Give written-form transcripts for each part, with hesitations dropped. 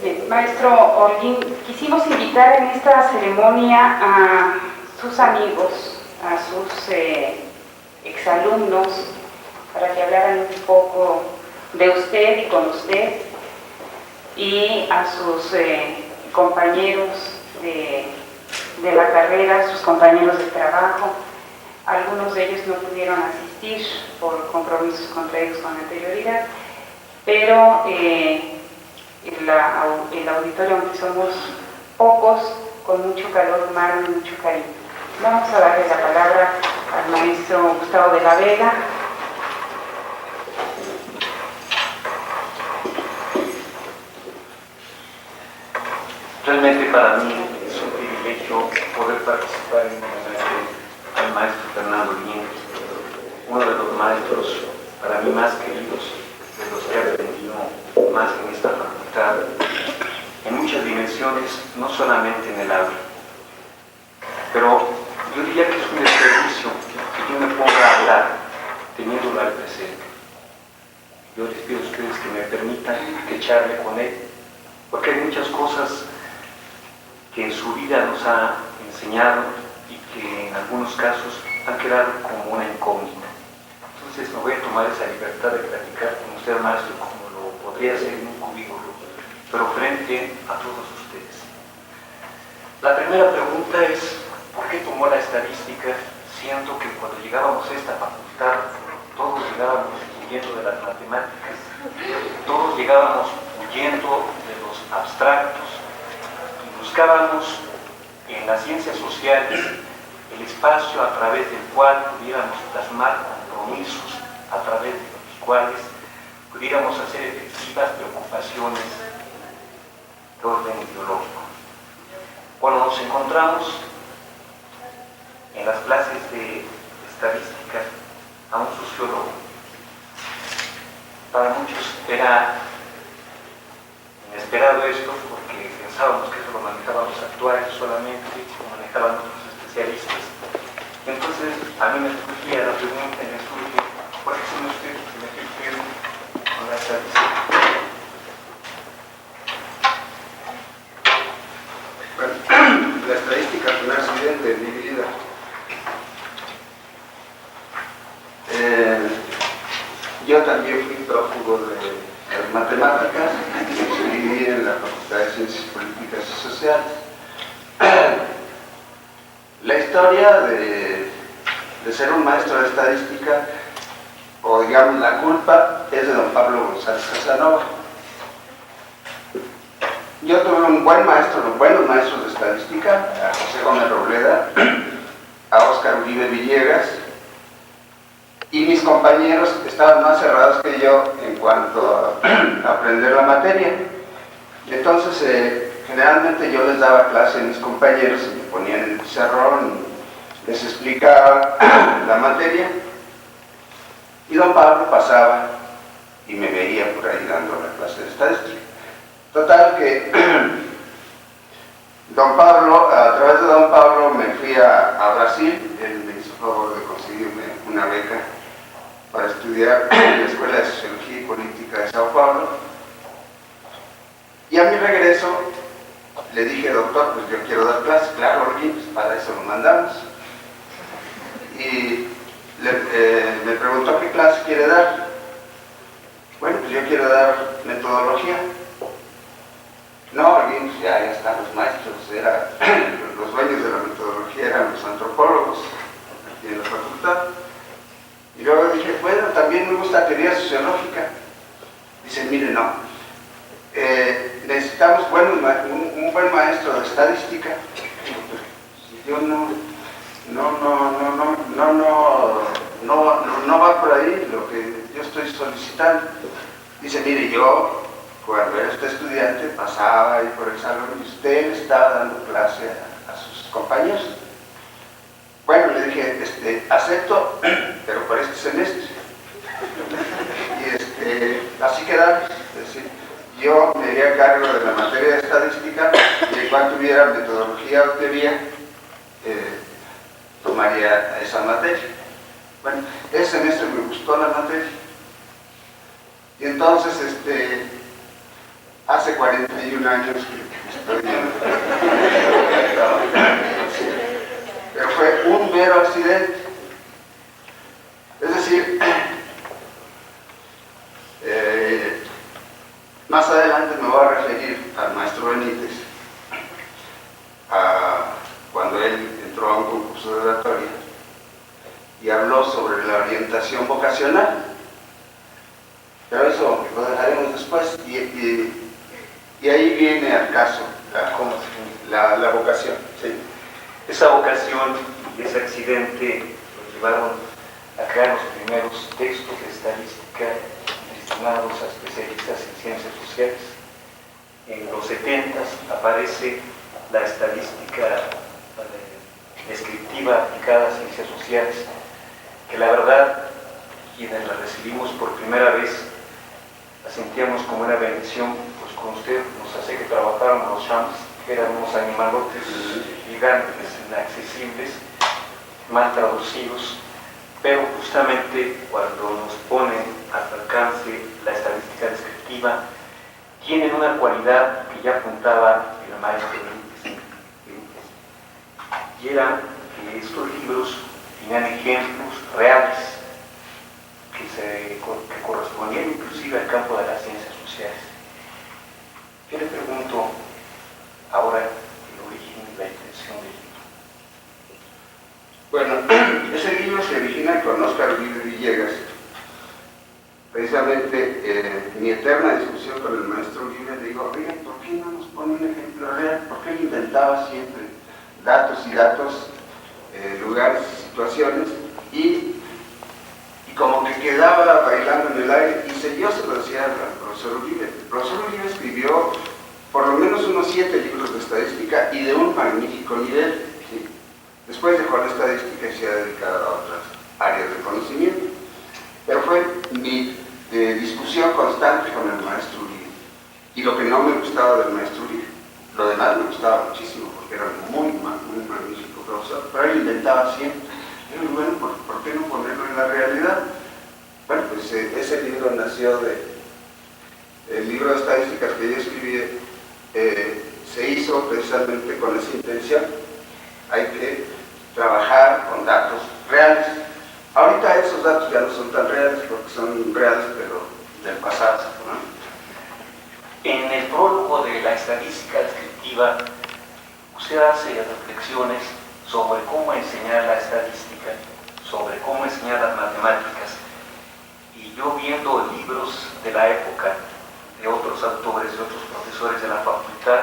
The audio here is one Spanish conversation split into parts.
Bien, maestro Holguín, quisimos invitar en esta ceremonia a sus amigos, a sus exalumnos, para que hablaran un poco de usted y con usted, y a sus compañeros de la carrera, sus compañeros de trabajo. Algunos de ellos no pudieron asistir por compromisos contraídos con anterioridad, pero el auditorio, aunque somos pocos, con mucho calor humano y mucho cariño. Vamos a darle la palabra al maestro Gustavo de la Vega. Realmente para mí es un privilegio poder participar en un homenaje al maestro Fernando Holguín, uno de los maestros para mí más queridos, de los que he aprendido más en esta facultad, en muchas dimensiones, no solamente en el aula. Pero yo diría que es un desperdicio que yo me ponga a hablar teniéndolo al presente. Yo les pido a ustedes que me permitan que charle con él, porque hay muchas cosas que en su vida nos ha enseñado y que en algunos casos han quedado como una incógnita. Entonces me voy a tomar esa libertad de platicar con usted, maestro, como lo podría hacer en un cubículo, pero frente a todos ustedes. La primera pregunta es, ¿por qué tomó la estadística, siendo que cuando llegábamos a esta facultad todos llegábamos huyendo de las matemáticas, todos llegábamos huyendo de los abstractos y buscábamos en las ciencias sociales el espacio a través del cual pudiéramos plasmar compromisos, a través de los cuales pudiéramos hacer efectivas preocupaciones de orden ideológico? Cuando nos encontramos en las clases de estadística a un sociólogo, para muchos era inesperado esto, porque pensábamos que eso lo manejaban los actuarios solamente, lo manejaban otros especialistas. Entonces a mí me surgía la pregunta y me surge, ¿por qué son ustedes que me refieren con la estadística? Bueno, la estadística fue un accidente en mi vida. Yo también fui prófugo de las matemáticas, viví en la Facultad de Ciencias Políticas y Sociales. La historia de ser un maestro de estadística, o digamos la culpa, es de don Pablo González Casanova. Yo tuve un buen maestro, buenos maestros de estadística, a José Gómez Robleda, a Óscar Uribe Villegas, y mis compañeros estaban más cerrados que yo en cuanto a aprender la materia. Entonces, generalmente yo les daba clase a mis compañeros y me ponían en el pizarrón y les explicaba la materia, y don Pablo pasaba y me veía por ahí dando la clase de estadística. Total que don Pablo, a través de don Pablo me fui a Brasil. Él me hizo favor de conseguirme una beca para estudiar en la Escuela de Sociología y Política de Sao Paulo. Y a mi regreso le dije, doctor, pues yo quiero dar clases. Claro, Holguín, pues para eso lo mandamos. Y me preguntó qué clase quiere dar. Bueno, pues yo quiero dar metodología. No, Holguín, pues ya están los maestros, los dueños de la metodología eran los antropólogos aquí en la facultad. Y luego dije, bueno, también me gusta teoría sociológica. Dice, mire, no, necesitamos un buen maestro de estadística. Si yo no va por ahí lo que yo estoy solicitando. Dice, mire, yo cuando era este estudiante pasaba ahí por el salón y usted le estaba dando clase a sus compañeros. Bueno, le dije, acepto, pero por este semestre. Y así quedamos. Es decir, yo me haría cargo de la materia de estadística y en cuanto hubiera metodología o teoría, tomaría esa materia. Bueno, ese semestre me gustó la materia. Y entonces, hace 41 años que estoy pero fue un mero accidente. Es decir, más adelante me voy a referir al maestro Benítez, cuando él entró a un concurso de oratoria y habló sobre la orientación vocacional, pero eso lo dejaremos después, y ahí viene al caso la vocación. Sí. Esa vocación y ese accidente lo llevaron a crear los primeros textos de estadística destinados a especialistas en ciencias sociales. En los 70s aparece la estadística descriptiva aplicada a ciencias sociales, que la verdad, quienes la recibimos por primera vez, la sentíamos como una bendición, pues con usted nos hace que trabajáramos los champs, que eran unos animalotes gigantes, inaccesibles, mal traducidos, pero justamente cuando nos ponen a su alcance la estadística descriptiva, tienen una cualidad que ya apuntaba el maestro Benítez, y era que estos libros tenían ejemplos reales que correspondían inclusive al campo de las ciencias sociales. Yo le pregunto ahora el origen y la intención del libro. Bueno, ese libro se origina con Óscar Uribe Villegas. Precisamente mi eterna discusión con el maestro Uribe, le digo, oiga, ¿por qué no nos pone un ejemplo real? ¿Por qué él inventaba siempre datos y datos, lugares y situaciones, y como que quedaba bailando en el aire? Y yo se lo decía al profesor Uribe. El profesor Uribe escribió por lo menos unos 7 libros de estadística y de un magnífico nivel, ¿sí? Después dejó la estadística y se ha dedicado a otras áreas de conocimiento. Pero fue mi discusión constante con el maestro Uribe. Y lo que no me gustaba del maestro Uribe, lo demás me gustaba muchísimo, porque era muy magnífico profesor, pero él inventaba siempre. Y yo, bueno, ¿por qué no ponerlo en la realidad? Bueno, pues ese libro nació el libro de estadísticas que yo escribí, se hizo precisamente con esa intención. Hay que trabajar con datos reales. Ahorita esos datos ya no son tan reales, porque son reales, pero del pasado, ¿no? En el prólogo de la estadística descriptiva, usted hace reflexiones sobre cómo enseñar la estadística, sobre cómo enseñar las matemáticas, y yo viendo libros de la época, de otros autores, de otros profesores de la facultad,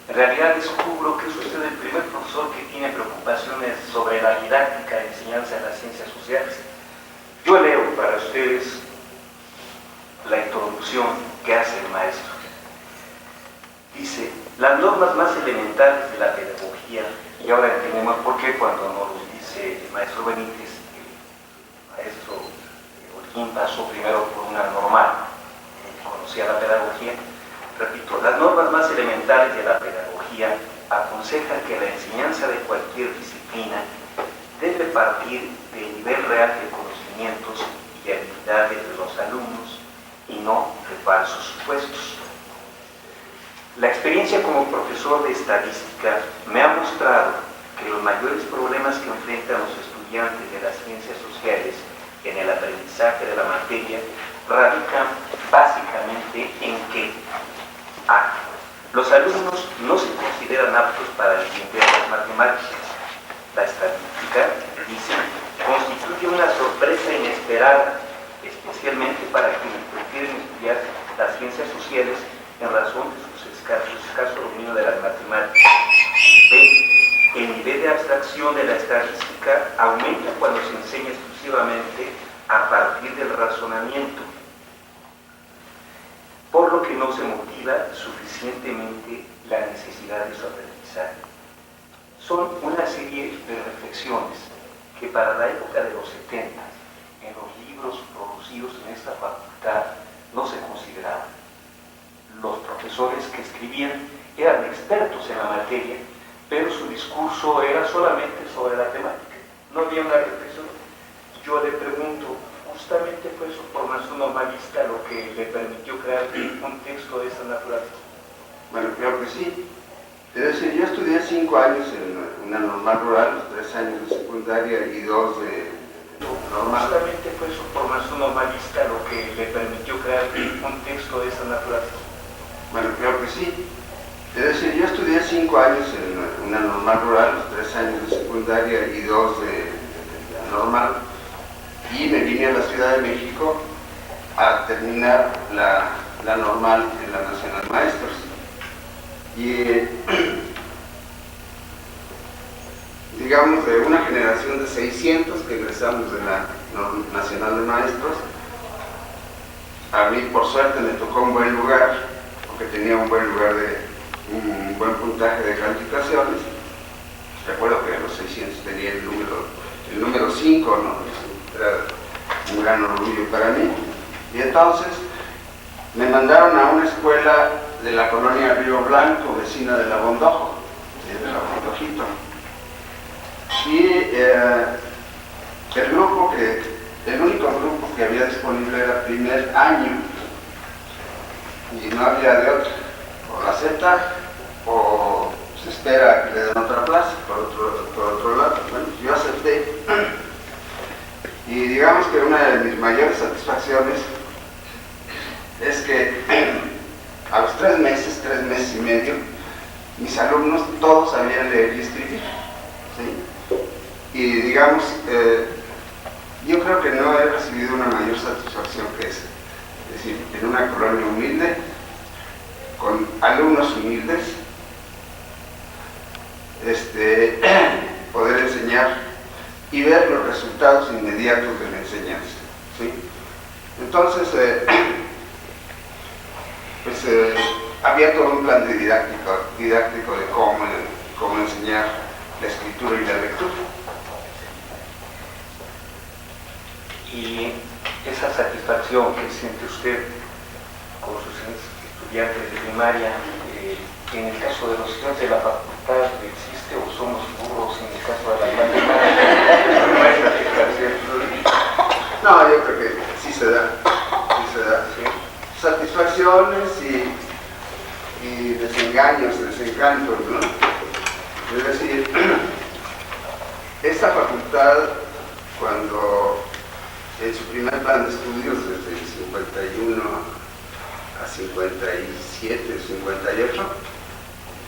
en realidad descubro que es usted el primer profesor que tiene preocupaciones sobre la didáctica de enseñanza de las ciencias sociales. Yo leo para ustedes la introducción que hace el maestro. Dice, las normas más elementales de la pedagogía, y ahora entendemos por qué cuando nos lo dice el maestro Benítez, el maestro Holguín pasó primero por una normal, conocía la pedagogía. Repito, las normas más elementales de la pedagogía aconsejan que la enseñanza de cualquier disciplina debe partir del nivel real de conocimientos y habilidades de los alumnos y no de falsos supuestos. La experiencia como profesor de estadística me ha mostrado que los mayores problemas que enfrentan los estudiantes de las ciencias sociales en el aprendizaje de la materia radican básicamente en que A. Los alumnos no se consideran aptos para entender las matemáticas. La estadística, dice, constituye una sorpresa inesperada, especialmente para quienes prefieren estudiar las ciencias sociales en razón de su escaso dominio de las matemáticas. B. El nivel de abstracción de la estadística aumenta cuando se enseña exclusivamente a partir del razonamiento, por lo que no se motiva suficientemente la necesidad de su aprendizaje. Son una serie de reflexiones que para la época de los 70, en los libros producidos en esta facultad, no se consideraban. Los profesores que escribían eran expertos en la materia, pero su discurso era solamente sobre la temática. No había una reflexión. Yo le pregunto, justamente fue su formación normalista lo que le permitió crear un texto de esta naturaleza? Bueno, creo que sí. Es decir, yo estudié 5 años en una normal rural, los 3 años de secundaria y 2 de normal. Justamente fue su formación normalista lo que le permitió crear un texto de esta naturaleza. Bueno, creo que sí. Es decir, yo estudié 5 años en una normal rural, los 3 años de secundaria y 2 de normal, y me vine a la Ciudad de México a terminar la normal en la Nacional Maestros. Y digamos, de una generación de 600 que egresamos de la Nacional de Maestros, a mí por suerte me tocó un buen lugar, porque tenía un buen lugar un buen puntaje de calificaciones. Recuerdo que a los 600 tenía el número 5, ¿no? Era un gran orgullo para mí. Y entonces me mandaron a una escuela de la colonia Río Blanco, vecina de la Bondojo, de la Bondojito. Y el único grupo que había disponible era primer año, y no había de otro. O la acepta o se espera que le den otra plaza por otro lado. Bueno, yo acepté, y digamos que una de mis mayores satisfacciones es que a los 3 meses y medio, mis alumnos todos sabían leer y escribir, ¿sí? Y digamos, yo creo que no he recibido una mayor satisfacción que esa. Es decir, en una colonia humilde, con alumnos humildes, poder enseñar y ver los resultados inmediatos de la enseñanza, ¿sí? Entonces, había todo un plan didáctico de cómo enseñar la escritura y la lectura. Y esa satisfacción que siente usted con sus estudiantes de primaria, en el caso de los estudiantes de la facultad, ¿existe o somos burros en el caso de la facultad? ¿No hay satisfacción? No, yo creo que sí se da. ¿Sí? Satisfacciones y desengaños, desencantos, ¿no? Es decir, esta facultad, cuando en su primer plan de estudios, desde el 51 a 57, 58,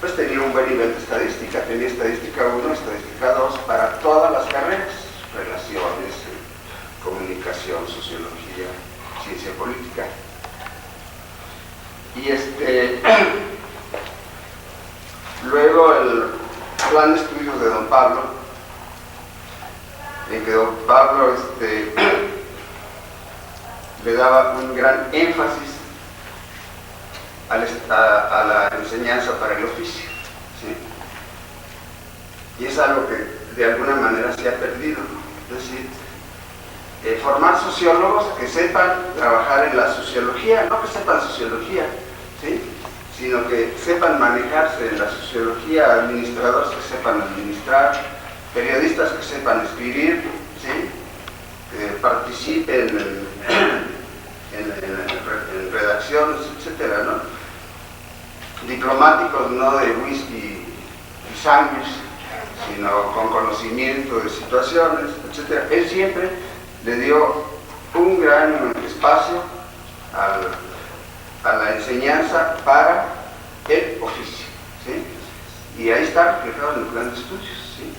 pues tenía un buen nivel de estadística. Tenía estadística 1, estadística 2 para todas las carreras: relaciones, comunicación, sociología, ciencia política. Y luego el plan de estudios de don Pablo, en que don Pablo le daba un gran énfasis a la enseñanza para el oficio, ¿sí? Y es algo que de alguna manera se ha perdido, ¿no? Es decir, formar sociólogos que sepan trabajar en la sociología, no que sepan sociología, ¿sí? Sino que sepan manejarse en la sociología, administradores que sepan administrar, periodistas que sepan escribir, ¿sí? Que participen en redacciones, etcétera, ¿no? Diplomáticos no de whisky y sándwich, sino con conocimiento de situaciones, etcétera. Él siempre le dio un gran espacio a la enseñanza para el oficio, ¿sí? Y ahí está reflejado en el plan de estudios, ¿sí?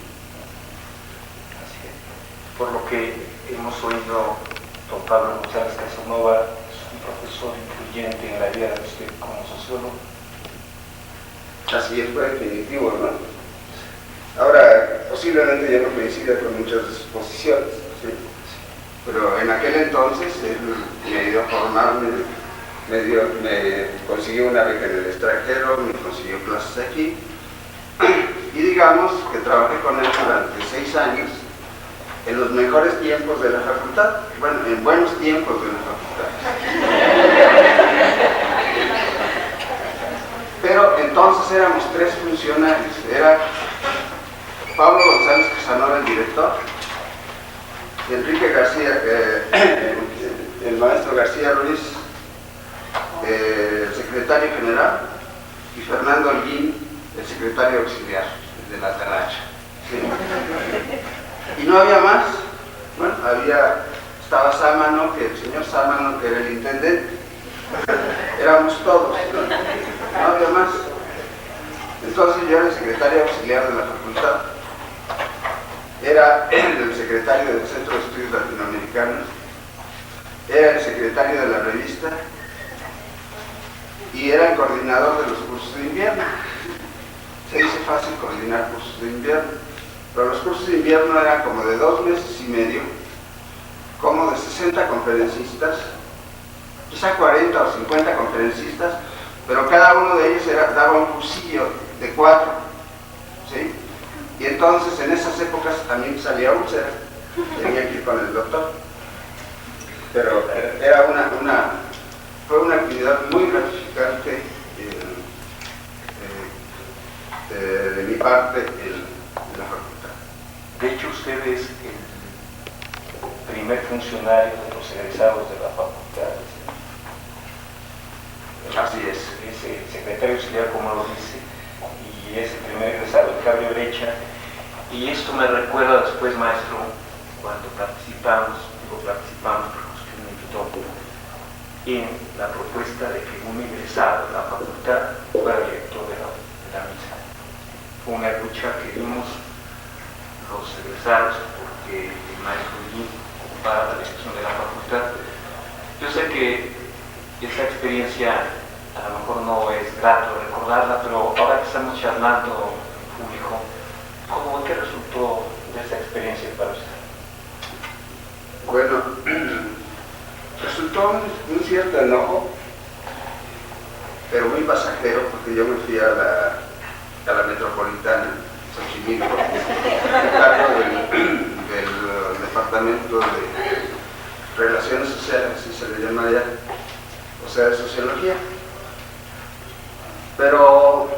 Así es. Por lo que hemos oído, don Pablo González Casanova es un profesor influyente en la vida de usted como sociólogo. Así es, fue definitivo, ¿no? Ahora, posiblemente ya no coincida con muchas de sus posiciones, ¿sí? Pero en aquel entonces él me ayudó a formarme, me consiguió una beca en el extranjero, me consiguió clases aquí, y digamos que trabajé con él durante 6 años en los mejores tiempos de la facultad, bueno, en buenos tiempos de la facultad. Pero entonces éramos 3 funcionarios. Era Pablo González Casanova, el director, Enrique García, el maestro García Ruiz, el secretario general, y Fernando Holguín, el secretario auxiliar, el de la talacha. ¿Sí? Y no había más. Bueno, estaba Sámano, que el señor Sámano, que era el intendente. Éramos todos, no había más. Entonces yo era el secretario auxiliar de la facultad, era el secretario del Centro de Estudios Latinoamericanos, era el secretario de la revista y era el coordinador de los cursos de invierno. Se dice fácil coordinar cursos de invierno, pero los cursos de invierno eran como de 2 meses y medio, como de 60 conferencistas, quizá 40 o 50 conferencistas, pero cada uno de ellos daba un cursillo de 4, ¿sí? Y entonces en esas épocas a mí salía úlcera, tenía que ir con el doctor, pero era fue una actividad muy gratificante de mi parte en la facultad. De hecho, usted es el primer funcionario de los egresados de la facultad. Así es. Es el secretario auxiliar, como lo dice, y es el primer egresado de Cable Brecha. Y esto me recuerda después, maestro, cuando participamos porque usted me invitó, en la propuesta de que un egresado de la facultad fuera director de la misma. Fue una lucha que dimos los egresados porque el maestro Guín ocupara la dirección de la facultad. Yo sé que esa experiencia a lo mejor no es grato recordarla, pero ahora que estamos charlando en público, ¿qué resultó de esa experiencia para usted? Bueno, resultó un cierto enojo, pero muy pasajero, porque yo me fui a la metropolitana, Xochimilco, a cargo del departamento de Relaciones Sociales, así se le llama allá, o sea, de Sociología. Pero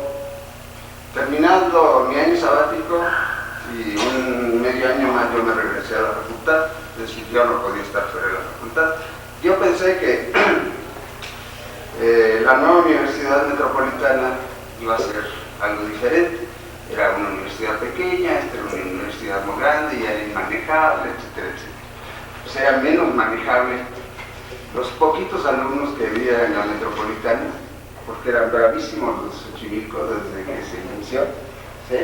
terminando mi año sabático y un medio año más, yo me regresé a la facultad, es decir, yo no podía estar fuera de la facultad. Yo pensé que la nueva universidad metropolitana iba a ser algo diferente. Era una universidad pequeña, esta era una universidad muy grande y era inmanejable, etcétera, etcétera. Pues era menos manejable los poquitos alumnos que había en la metropolitana, porque eran bravísimos los Xochimilcos desde que se inició, ¿sí?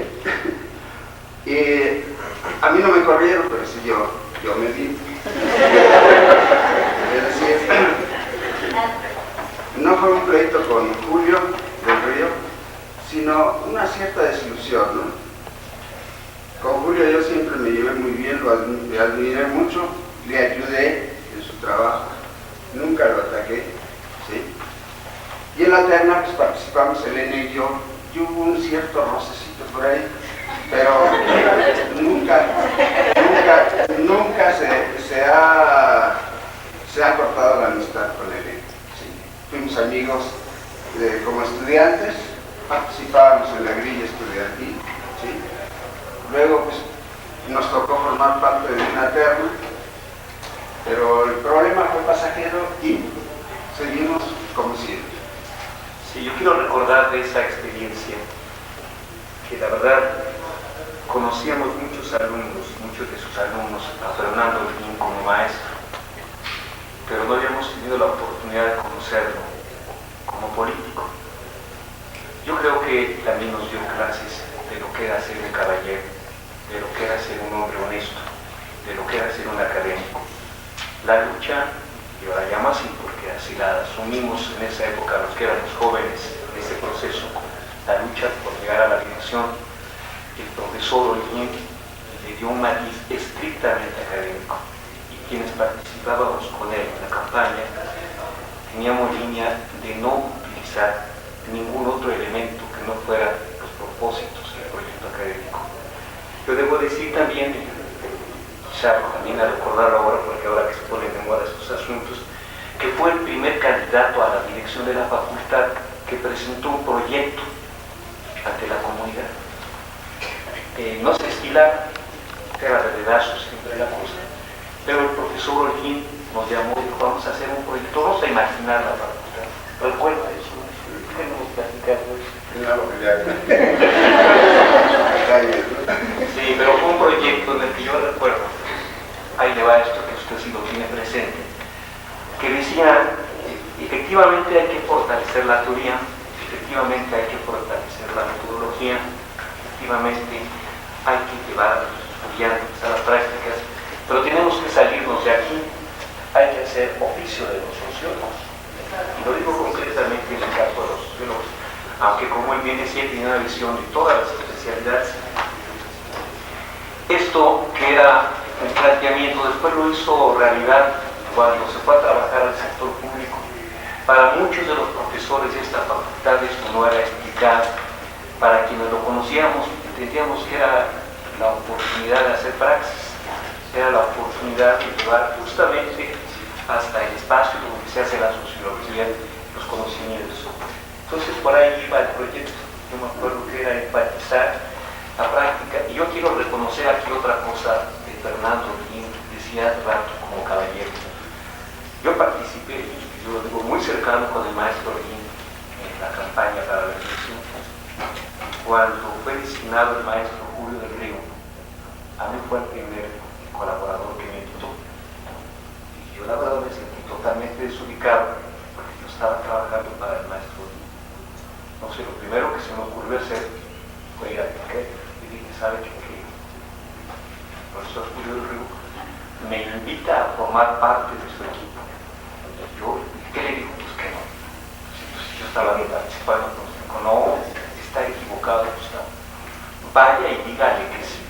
Y a mí no me corrieron, pero sí yo me di. Es decir, no fue un pleito con Julio del Río, sino una cierta desilusión, ¿no? Con Julio yo siempre me llevé muy bien, lo admiré mucho, le ayudé en su trabajo, nunca lo ataqué, ¿sí? Y en la terna pues participamos Elena y yo, y hubo un cierto rocecito por ahí, pero nunca se ha cortado la amistad con Elena, ¿sí? Fuimos amigos como estudiantes, participábamos en la grilla estudiantil, ¿sí? Luego pues nos tocó formar parte de una terna, pero el problema fue pasajero y seguimos como siempre. Sí, yo quiero recordar de esa experiencia que la verdad conocíamos muchos de sus alumnos, a Fernando Holguín como maestro, pero no habíamos tenido la oportunidad de conocerlo como político. Yo creo que también nos dio clases de lo que era ser un caballero, de lo que era ser un hombre honesto, de lo que era ser un académico. La lucha, yo la llamo así porque así la asumimos en esa época los que éramos jóvenes en ese proceso, la lucha por llegar a la dirección. El profesor Holguín le dio un matiz estrictamente académico y quienes participábamos con él en la campaña teníamos línea de no utilizar ningún otro elemento que no fuera los propósitos del proyecto académico. Yo debo decir también, quizá también a recordarlo ahora porque ahora que se ponen de moda estos asuntos, que fue el primer candidato a la dirección de la facultad que presentó un proyecto ante la comunidad. No se estila, era de dedazo siempre la cosa, pero el profesor Holguín nos llamó y dijo, vamos a hacer un proyecto, vamos a imaginar la facultad. Recuerda eso. Sí, pero fue un proyecto en el que yo recuerdo, ahí le va esto que usted sí lo tiene presente, que decía, efectivamente hay que fortalecer la teoría, efectivamente hay que fortalecer la metodología, efectivamente hay que llevar a los estudiantes a las prácticas, pero tenemos que salirnos de aquí, hay que hacer oficio de los sociólogos. Y lo digo concretamente en el caso de los sociólogos, aunque como él bien decía, tiene una visión de todas las especialidades. Esto que era un planteamiento, después lo hizo realidad cuando se fue a trabajar al sector público. Para muchos de los profesores de esta facultad esto no era explicado. Para quienes lo conocíamos, entendíamos que era la oportunidad de hacer praxis, era la oportunidad de llevar justamente hasta el espacio donde se hace la sociología, los conocimientos. Entonces por ahí iba el proyecto. Yo me acuerdo que era enfatizar la práctica. Y yo quiero reconocer aquí otra cosa de Fernando, quien decía hace rato como caballero. Yo participé, yo lo digo, muy cercano con el maestro Guín en la campaña para la elección. Cuando fue designado el maestro Julio del Río, a mí fue el primer colaborador que me invitó. Y yo la verdad me sentí totalmente desubicado porque yo estaba trabajando para el maestro Guín. No sé, lo primero que se me ocurrió hacer fue ir a Piquet y dije, ¿sabe qué? El profesor Julio del Río me invita a formar parte de su equipo. Yo, ¿qué le digo? Pues que no. Pues yo estaba participando, pues dijo, no, está equivocado, Gustavo. Vaya y dígale que sí,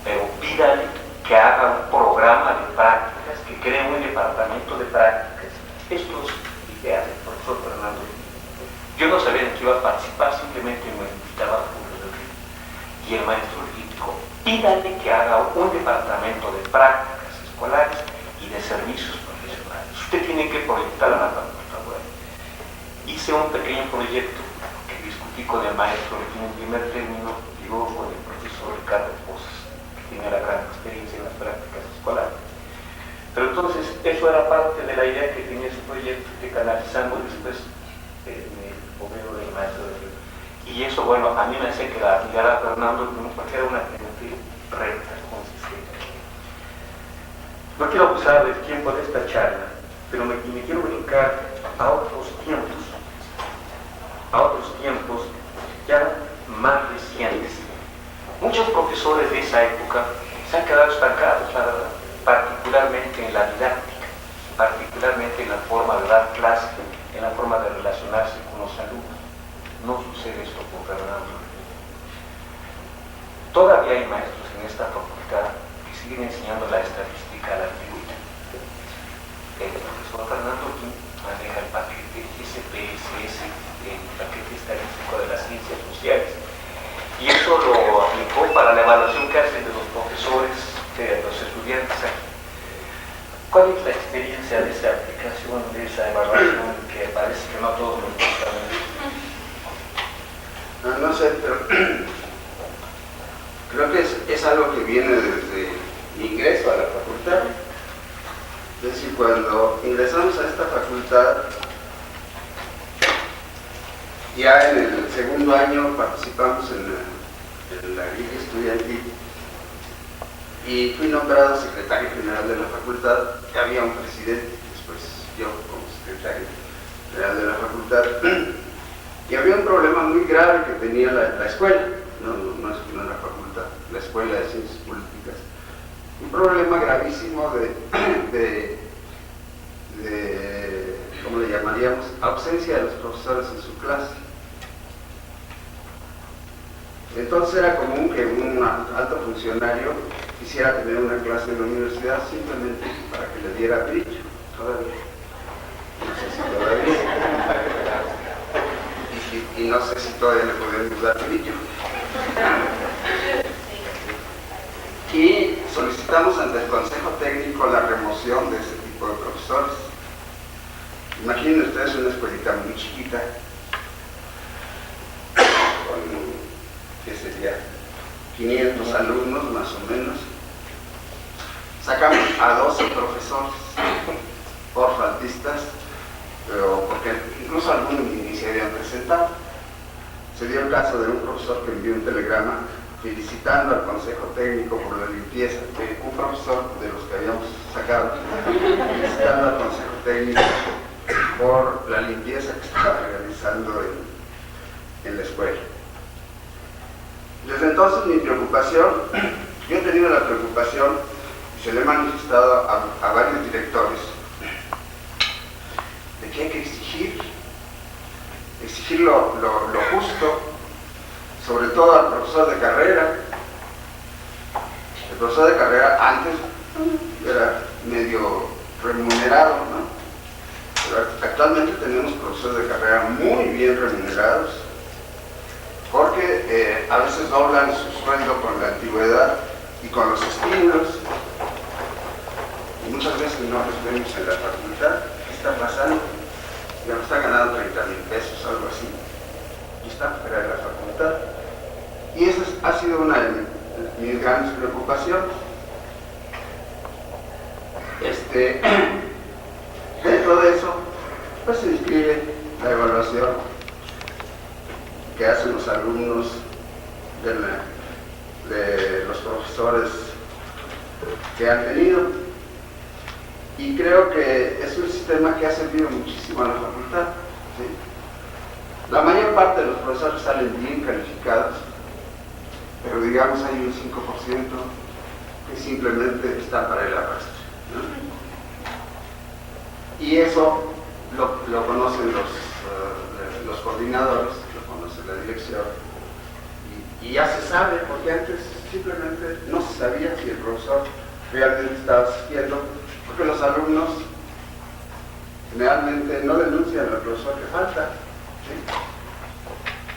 pero pídale que haga un programa de prácticas, que cree un departamento de prácticas. Esto es idea del profesor Fernando. Yo no sabía en qué iba a participar, simplemente me invitaba a Julio del Río. Y el maestro le dijo, pídale que haga un departamento de prácticas escolares y de servicios profesionales. Usted tiene que proyectar a la facultad. Bueno, hice un pequeño proyecto que discutí con el maestro en el primer término y luego con el profesor Ricardo Pozas, que tiene la gran experiencia en las prácticas escolares. Pero entonces, eso era parte de la idea que tenía ese proyecto, que canalizamos después en el gobierno del maestro de Río. Y eso, bueno, a mí me hace quedar a Fernando porque era una gente recta, consistente. No quiero abusar del tiempo de esta charla, pero me quiero brincar a otros tiempos ya más recientes. Muchos profesores de esa época se han quedado estancados, la verdad, particularmente en la didáctica, particularmente en la forma de dar clase, en la forma de relacionarse con los alumnos. No sucede esto con Fernando. Todavía hay maestros en esta facultad que siguen enseñando la estadística a la antigüedad. El profesor Fernando Guín maneja el paquete SPSS, el paquete estadístico de las ciencias sociales. Y eso lo aplicó para la evaluación que hacen de los profesores, de los estudiantes aquí. ¿Cuál es la experiencia de esa aplicación, de esa evaluación, que parece que no a todos nos gusta? No sé, pero creo que es algo que viene desde mi ingreso a la facultad. Es decir, cuando ingresamos a esta facultad, ya en el segundo año participamos en la liga estudiantil y fui nombrado secretario general de la facultad. Había un presidente, después yo como secretario general de la facultad. Y había un problema muy grave que tenía la escuela, no es la facultad, la escuela de ciencias políticas. Un problema gravísimo de ¿cómo le llamaríamos? Ausencia de los profesores en su clase. Entonces era común que un alto funcionario quisiera tener una clase en la universidad simplemente para que le diera brillo. Todavía. No sé si todavía. Y no sé si todavía le podemos dar brillo. Y solicitamos ante el Consejo Técnico la remoción de ese tipo de profesores. Imaginen ustedes una escuelita muy chiquita, con, ¿qué sería? 500 alumnos más o menos. Sacamos a 12 profesores por faltistas, pero porque incluso algunos ni se habían presentado. se dio el caso de un profesor que envió un telegrama felicitando al Consejo Técnico por la limpieza, un profesor de los que habíamos sacado, felicitando al Consejo Técnico por la limpieza que estaba realizando en la escuela. Desde entonces mi preocupación, yo he tenido la preocupación, y se lo he manifestado a varios directores, de que hay que exigir lo justo, sobre todo al profesor de carrera. El profesor de carrera antes era medio remunerado, ¿no? Pero actualmente tenemos profesores de carrera muy bien remunerados, porque a veces doblan su sueldo con la antigüedad y con los estímulos, y muchas veces no los vemos en la facultad. ¿Qué está pasando? Ya no están ganando 30,000 pesos, algo así, y están fuera de la facultad. Y esa ha sido una de mis grandes preocupaciones. Dentro de eso, pues se inscribe la evaluación que hacen los alumnos de los profesores que han tenido, y creo que es un sistema que ha servido muchísimo a la facultad, ¿sí? La mayor parte de los profesores salen bien calificados, pero digamos hay un 5% que simplemente está para el arrastre, ¿no? Y eso lo conocen los coordinadores, lo conoce la dirección, y ya se sabe, porque antes simplemente no se sabía si el profesor realmente estaba asistiendo, porque los alumnos generalmente no denuncian al profesor que falta, ¿sí?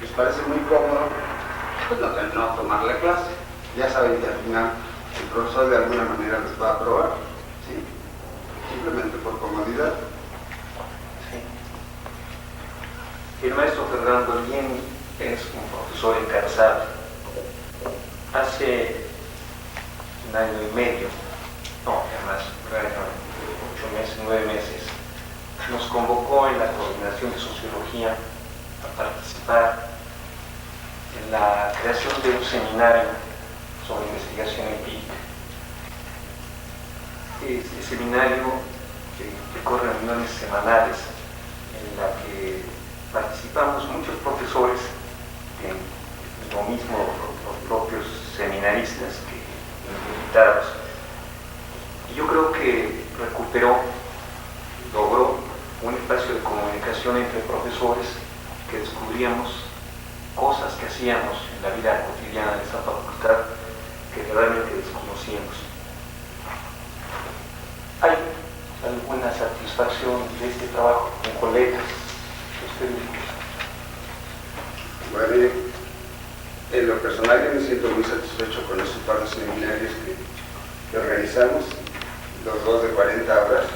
Les parece muy cómodo pues no tomar la clase, ya saben que al final el profesor de alguna manera les va a aprobar, ¿sí? Simplemente por comodidad. Sí. El maestro Fernando Guillén es un profesor encansado. Hace un año y medio, no, más, 8 meses, 9 meses, nos convocó en la coordinación de sociología a participar en la creación de un seminario sobre investigación empírica. Este seminario recorre reuniones semanales en la que participamos muchos profesores, lo mismo los propios seminaristas que los invitados. Y yo creo que logró un espacio de comunicación entre profesores, que descubríamos cosas que hacíamos en la vida cotidiana de esa facultad que realmente desconocíamos. ¿Hay alguna satisfacción de este trabajo con colegas? Bueno, en lo personal yo me siento muy satisfecho con esos par de seminarios que organizamos, los dos de 40 horas,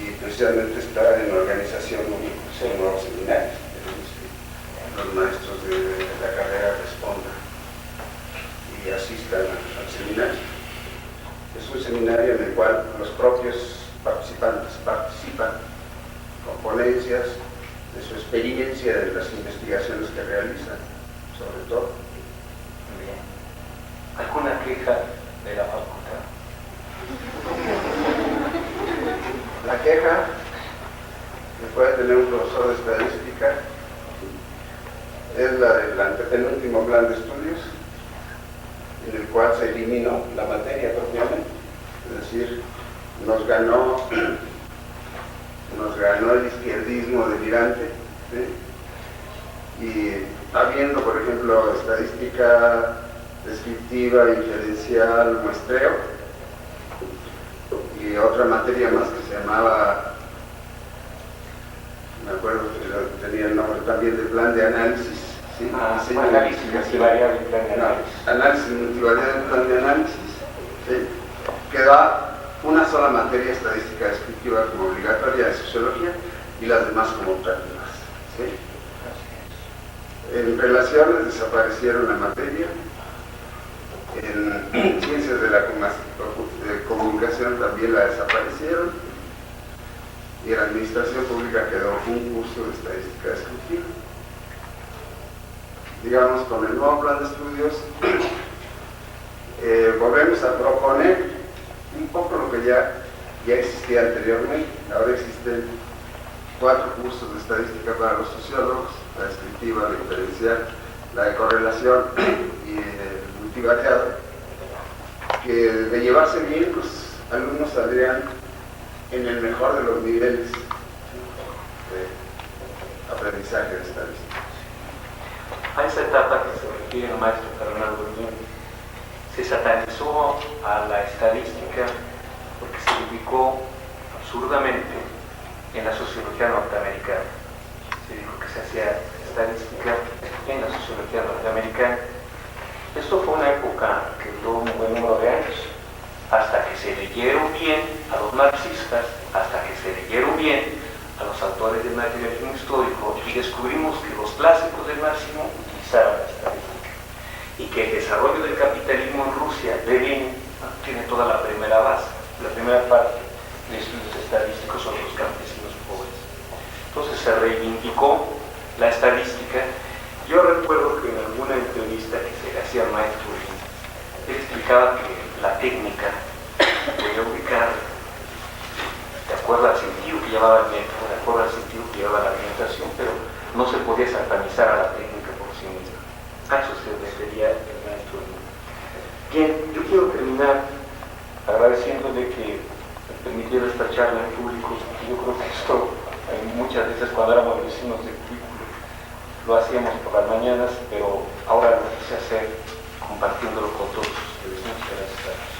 y precisamente estar en la organización de nuevos seminarios. Los maestros de la carrera respondan y asistan al seminario. Es un seminario en el cual los propios participantes participan con ponencias de su experiencia, de las investigaciones que realizan, sobre todo. Bien. ¿Alguna queja de la facultad? La queja que puede tener un profesor de estadística es la del antepenúltimo plan de estudios, en el cual se eliminó la materia propiamente, es decir, nos ganó el izquierdismo delirante, ¿sí? Y habiendo, por ejemplo, estadística descriptiva, inferencial, muestreo, y otra materia más que se llamaba, me acuerdo que tenía el nombre también de plan de análisis, ¿sí? Análisis multivariable del plan de análisis. Análisis multivariable del plan de análisis, ¿sí? Que da una sola materia estadística descriptiva como obligatoria de sociología y las demás como optativas, ¿sí? En relaciones desaparecieron la materia, en ciencias de la comunicación también la desaparecieron, y en administración pública quedó un curso de estadística descriptiva. digamos, con el nuevo plan de estudios, volvemos a proponer un poco lo que ya existía anteriormente. Ahora existen 4 cursos de estadística para los sociólogos: la descriptiva, la inferencial, la de correlación y el multivariado, que de llevarse bien, pues alumnos saldrían en el mejor de los niveles de aprendizaje de estadística. A esa etapa que se refiere el maestro Fernando Guillén, se satanizó a la estadística porque se ubicó absurdamente en la sociología norteamericana. Se dijo que se hacía estadística en la sociología norteamericana. Esto fue una época que duró un buen número de años, hasta que se leyeron bien a los marxistas, hasta que se leyeron bien a los autores del materialismo histórico, y descubrimos que los clásicos del marxismo utilizaban la estadística, y que el desarrollo del capitalismo en Rusia, Lenin, tiene toda la primera base, la primera parte de estudios estadísticos sobre los campesinos pobres. Entonces se reivindicó la estadística. Yo recuerdo que en alguna entrevista que se le hacía al maestro, él explicaba que la técnica podía ubicar de acuerdo al sentido que llevaba el método, de acuerdo al sentido que llevaba la alimentación, pero no se podía satanizar a la técnica por sí misma. A eso se refería el maestro. Bien, yo quiero terminar agradeciéndole que me permitiera esta charla en público. Yo creo que esto muchas veces cuando éramos vecinos de cubículo lo hacíamos por las mañanas, pero ahora lo quise hacer compartiéndolo con todos ustedes. Muchas gracias.